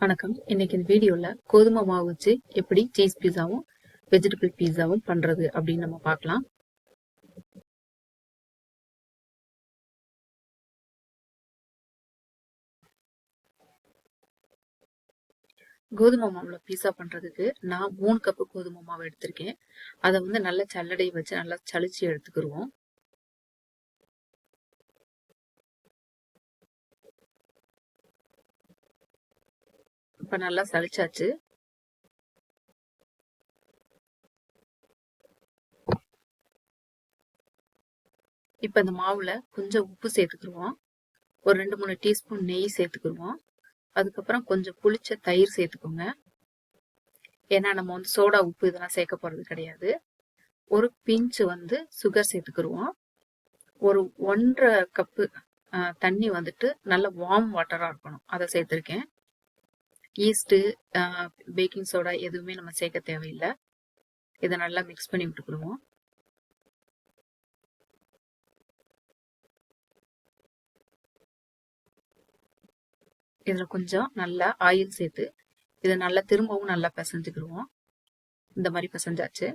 வணக்கம். இன்னைக்கு இந்த வீடியோல கோதுமை மாவு வச்சு எப்படி சீஸ் பீஸாவும் வெஜிடபிள் பீஸாவும் பண்றது அப்படின்னு நம்ம பார்க்கலாம். கோதுமை மாவுல பீஸா பண்றதுக்கு நான் 3 கப்பு கோதுமை மாவு எடுத்திருக்கேன். அதை வந்து நல்லா சல்லடை வச்சு நல்லா சலிச்சு எடுத்துக்கிடுவோம். இப்ப நல்லா சலிச்சாச்சு. இப்ப இந்த மாவுல கொஞ்சம் உப்பு சேர்த்துக்கிடுவோம். ஒரு 2-3 டீஸ்பூன் நெய் சேர்த்துக்கிடுவோம். அதுக்கப்புறம் கொஞ்சம் புளிச்ச தயிர் சேர்த்துக்கோங்க. ஏன்னா நம்ம வந்து சோடா உப்பு இதெல்லாம் சேர்க்க போறது கிடையாது. ஒரு பிஞ்சு வந்து சுகர் சேர்த்துக்கிடுவோம். ஒரு 1.5 கப்பு தண்ணி வந்துட்டு நல்ல வார்ம் வாட்டரா இருக்கணும், அதை சேர்த்திருக்கேன். ஈஸ்ட், பேக்கிங் சோடா எதுவுமே நம்ம சேர்க்க தேவையில்லை. இதை நல்லா மிக்ஸ் பண்ணி விட்டுக்கிடுவோம். இதுல கொஞ்சம் நல்லா ஆயில் சேர்த்து இதை நல்லா திரும்பவும் நல்லா பிசைஞ்சுக்கிடுவோம். இந்த மாதிரி பிசைஞ்சாச்சு.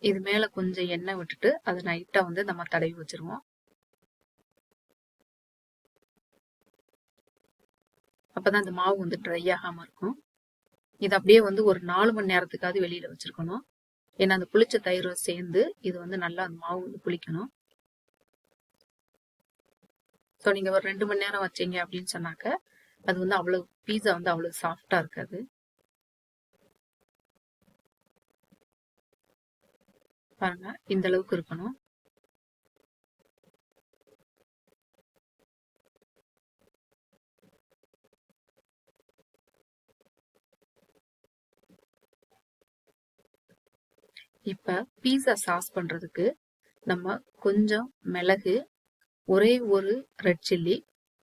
இது மேல கொஞ்சம் எண்ணெய் விட்டுட்டு அதை நைட்டா வந்து நம்ம தடவி வச்சிருவோம். அப்பதான் இந்த மாவு வந்து ட்ரை ஆகாம இருக்கும். இது அப்படியே வந்து ஒரு 4 மணி நேரத்துக்காவது வெளியில வச்சிருக்கணும். ஏன்னா அந்த புளிச்ச தயிர் சேர்ந்து இது வந்து நல்லா அந்த மாவு வந்து புளிக்கணும். ஸோ நீங்க ஒரு 2 மணி நேரம் வச்சீங்க அப்படின்னு சொன்னாக்க அது வந்து அவ்வளவு பீஸா வந்து அவ்வளவு சாஃப்டா இருக்காது. பாருங்க, இந்த அளவுக்கு இருக்கணும். இப்ப பீஸா சாஸ் பண்றதுக்கு நம்ம கொஞ்சம் மிளகு, ஒரே ஒரு ரெட் சில்லி,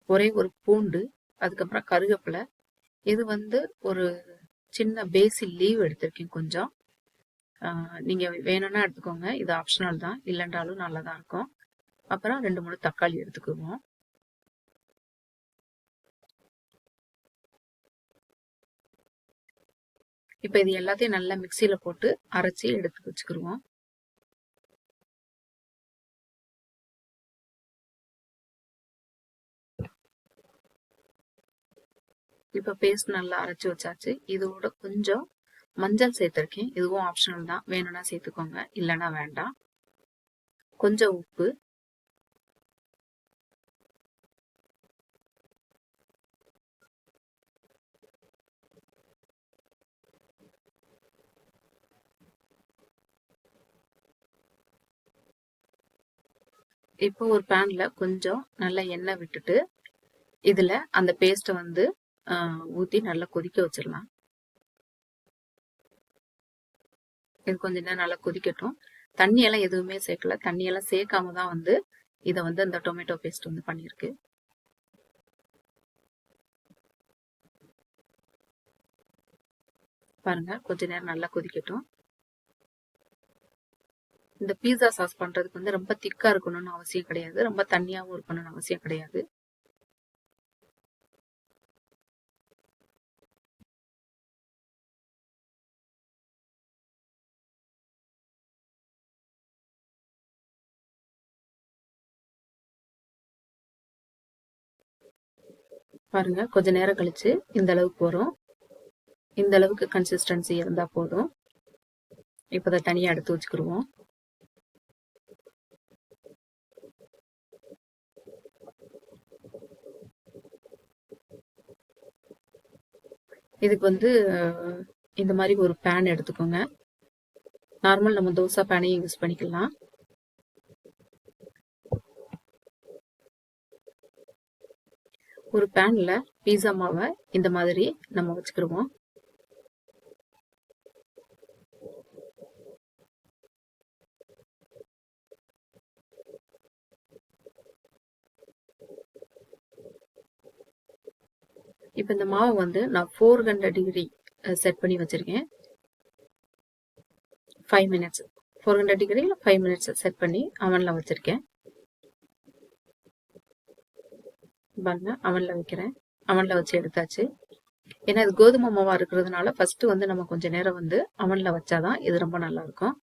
ஒரே ஒரு பூண்டு, அதுக்கப்புறம் கருவேப்பிலை, இது வந்து ஒரு சின்ன பேசில் லீவ் எடுத்திருக்கேன் கொஞ்சம். நீங்க வேணும்னா எடுத்துக்கோங்க, இது ஆப்ஷனல் தான், இல்லைன்றாலும் நல்லாதான் இருக்கும். அப்புறம் 2-3 தக்காளி எடுத்துக்குவோம். இப்ப இது எல்லாத்தையும் நல்லா மிக்சியில போட்டு அரைச்சி எடுத்து வச்சுக்கிடுவோம். இப்ப பேஸ்ட் நல்லா அரைச்சு வச்சாச்சு. இதோட கொஞ்சம் மஞ்சள் சேர்த்திருக்கேன், இதுவும் ஆப்ஷனல் தான், வேணும்னா சேர்த்துக்கோங்க, இல்லைன்னா வேண்டாம். கொஞ்சம் உப்பு, இப்போ ஒரு பேன்ல கொஞ்சம் நல்லா எண்ணெய் விட்டுட்டு இதுல அந்த பேஸ்ட்டை வந்து ஊத்தி நல்லா கொதிக்க வச்சிடலாம். இது கொஞ்ச நேரம் நல்லா கொதிக்கட்டும். தண்ணி எல்லாம் எதுவுமே சேர்க்கல, தண்ணி எல்லாம் சேர்க்காம தான் வந்து இதை வந்து அந்த டொமேட்டோ பேஸ்ட் வந்து பண்ணிருக்கு. பாருங்க, கொஞ்ச நேரம் நல்லா கொதிக்கட்டும். இந்த பீஸா சாஸ் பண்றதுக்கு வந்து ரொம்ப திக்கா இருக்கணும்னு அவசியம் கிடையாது, ரொம்ப தண்ணியாவும் இருக்கணும்னு அவசியம் கிடையாது. பாருங்க, கொஞ்ச நேரம் கழிச்சு இந்த அளவுக்கு வரும். இந்த அளவுக்கு கன்சிஸ்டன்சி இருந்தா போதும். இப்ப அதை தனியா எடுத்து வச்சுக்கிடுவோம். இதுக்கு வந்து இந்த மாதிரி ஒரு பேன் எடுத்துக்கோங்க. நார்மல் நம்ம தோசை பேனையும் யூஸ் பண்ணிக்கலாம். ஒரு பேன்ல பீஸா மாவை இந்த மாதிரி நம்ம வச்சுக்கிடுவோம். இப்ப இந்த மாவு வந்து நான் 400 டிகிரி செட் பண்ணி வச்சிருக்கேன். 5 மினிட்ஸ் 400 டிகிரியில் 5 மினிட்ஸ் செட் பண்ணி அவன்ல வச்சிருக்கேன். பாருங்க அவன்ல வைக்கிறேன். அவன்ல வச்சு எடுத்தாச்சு. ஏன்னா இது கோதுமை மாவா இருக்கிறதுனால ஃபர்ஸ்ட் வந்து நம்ம கொஞ்ச நேரம் வந்து அவன்ல வச்சாதான் இது ரொம்ப நல்லா இருக்கும்.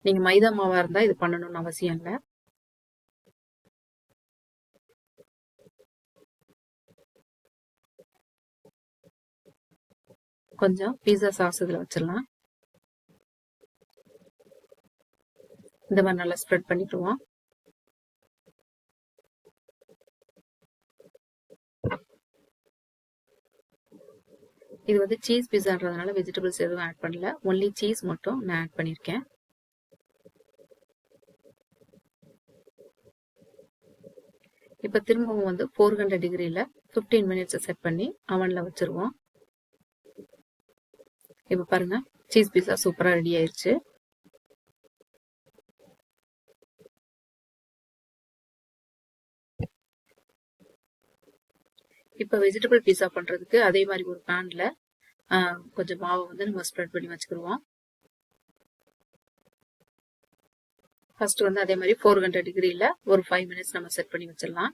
நீங்க மைதா மாவா இருந்தா இது பண்ணணும்னு அவசியம் இல்லை. கொஞ்சம் பீஸா சாஸ் இதுல வச்சிடலாம். இந்த மாதிரி நல்லா ஸ்ப்ரெட் பண்ணிக்குவோம். இது வந்து சீஸ் பீஸான்றதுனால வெஜிடபிள்ஸ் எதுவும் ஆட் பண்ணல, ஒன்லி சீஸ் மட்டும் நான் ஆட் பண்ணியிருக்கேன். இப்போ திரும்பவும் வந்து 400 டிகிரியில் 15 மினிட்ஸ் செட் பண்ணி அவனில் வச்சிருவோம். இப்போ பாருங்க சீஸ் பீஸா சூப்பராக ரெடி ஆயிடுச்சு. இப்போ வெஜிடபிள் பீஸா பண்ணுறதுக்கு அதே மாதிரி ஒரு பேனில் கொஞ்சம் மாவை வந்து நம்ம ஸ்ப்ரெட் பண்ணி வச்சுக்கிடுவோம். ஃபர்ஸ்ட் வந்து அதே மாதிரி 400 டிகிரியில் ஒரு 5 மினிட்ஸ் நம்ம செட் பண்ணி வச்சிடலாம்.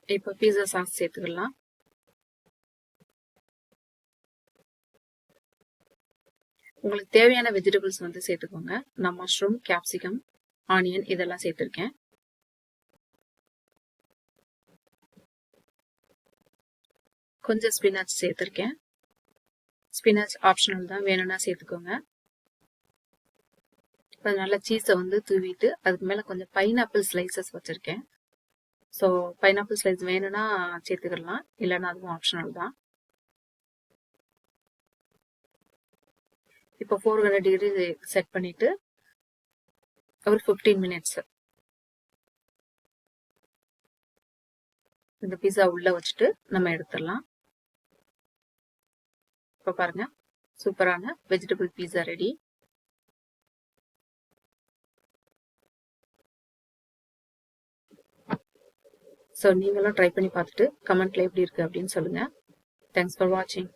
இப்போ பீஸா சாஸ் சேர்த்துக்கலாம். உங்களுக்கு தேவையான வெஜிடபிள்ஸ் வந்து சேர்த்துக்கோங்க. நான் மஷ்ரூம், கேப்சிகம், ஆனியன் இதெல்லாம் சேர்த்துருக்கேன். கொஞ்சம் ஸ்பினாச் சேர்த்துருக்கேன். ஸ்பினாச் ஆப்ஷனல் தான், வேணும்னா சேர்த்துக்கோங்க. இப்போ நல்லா சீஸை வந்து தூவிட்டு அதுக்கு மேலே கொஞ்சம் பைனாப்பிள் ஸ்லைசஸ் வச்சுருக்கேன். ஸோ பைனாப்பிள் ஸ்லைஸ் வேணும்னா சேர்த்துக்கலாம், இல்லைன்னா அதுவும் ஆப்ஷனல் தான். இப்போ 400 டிகிரி செட் பண்ணிட்டு ஒரு 15 மினிட்ஸ் இந்த பீஸா உள்ள வச்சுட்டு நம்ம எடுத்துடலாம். இப்போ பாருங்க சூப்பரான வெஜிடபிள் பீஸா ரெடி. ஸோ நீங்களும் ட்ரை பண்ணி பார்த்துட்டு கமெண்ட்ல எப்படி இருக்கு அப்படின்னு சொல்லுங்க. தேங்க்ஸ் ஃபார் வாட்சிங்.